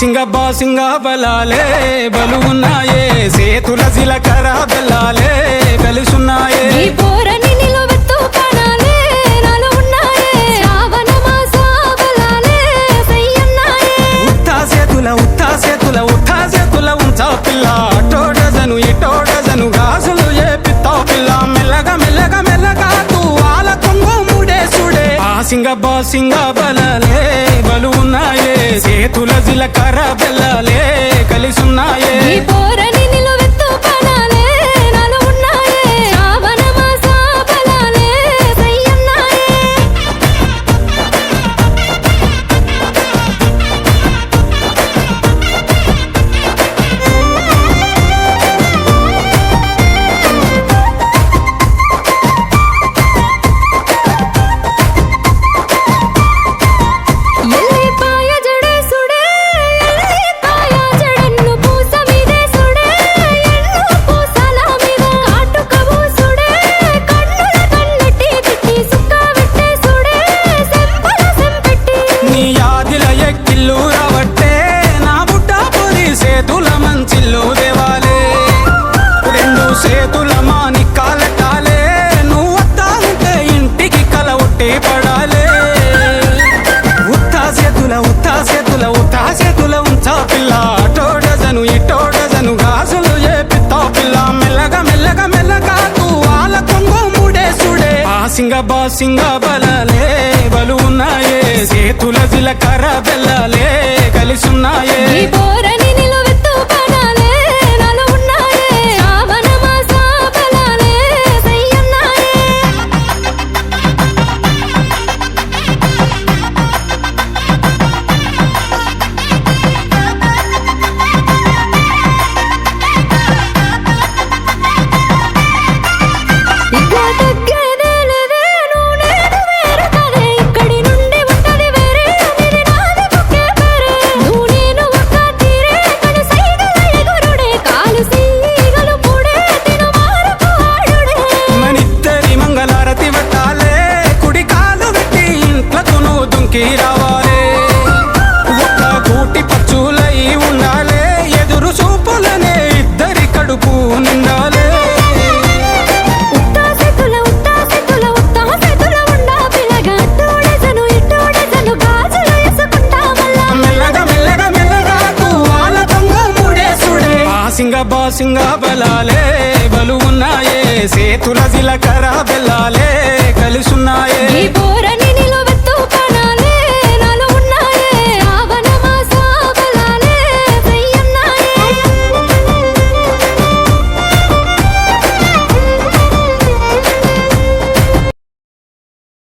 బాసింగ బలాలే బలు ఉన్నాయే సేతుల జిలకర బెల్లాలే కలిసున్నాయే ఈ పోరని నిలవెత్తు పనాలే నాలో ఉన్నాయే శ్రావణ మాస బలాలే సయ్యన్నాయే ఉత్తా సేతుల ఉంచా పిల్ల అటోడజను ఇటోడజను గాజులు ఏ పిత్తావు పిల్ల మెల్లగా తూ ఆల కొంగు ముడేసుడే బాసింగ బలాలే బలు ఉన్నాయే సేతుల జిలకర బెల్లాలే కలిసున్నాయే ఈ పోరని నిలవెత్తు పనాలే నాలో ఉన్నాయే శ్రావణ మాస బలాలే సయ్యన్నాయే ఎల్లిపాయ జడేసుడే ఎల్లిపాయ జడన్ను పూస మీదే సుడే ఎన్ను పూసల మీద కాటుక పూసుడే కన్నుల కన్నెట్టి తిట్టి సుక్క విట్టే సుడే సెంపల సెంపెట్టి నీ యాదిల ఎక్కిల్లు రావట్టే నా బుట్ట పొరి సేతుల మంచిల్లు దేవాలే రెండు సేతుల మానిక్కాలెట్టాలే నువ్వు వద్దా ఉంటే ఇంటికి కల ఒట్టి పడాలే ఉత్తా సేతుల ఉంచా పిల్ల అటోడజను ఇటోడజను గాజులు ఏ పిత్తావు పిల్ల మెల్లగా తూ ఆల కొంగు ముడేసుడే బాసింగ బలాలే బలు ఉన్నాయే సేతుల జిలకర బెల్లాలే కలిసున్నాయే ఈ పోరని నిలవెత్తు పనాలే నాలో ఉన్నాయే శ్రావణ మాస బలాలే సయ్యన్నాయే ఇక తగ్గేదే లేదే నువ్వు నేను వేరు కదే ఇక్కడి నుండి ఉంటది వేరే ఇది నాది బుక్కే పేరే నువ్వు నేను ఒక్క తీరే కను సైగల ఎగురుడే కాలు సీగలు పుడే తిను మారకు ఆడుడే మనిద్దరి మంగళారతి పెట్టాలే కుడి కాలు పెట్టి ఇంట్లకు నువ్వు దుంకి రావాలే ఒక్క కూటి పచ్చులై ఉండాలే ఎదురు చూపులనే ఇద్దరి కడుపు నిండాలే ఉత్తా సేతుల ఉండా పిల్లగా అట్టోడెసను ఇట్టోడెసను గాజులు వేసుకుంటా మళ్ళా మెల్లగా తూ ఆల కొంగు ముడేసుడే బాసింగ బలాలే బలు ఉన్నాయే సేతుల జిలకర బెల్లాలే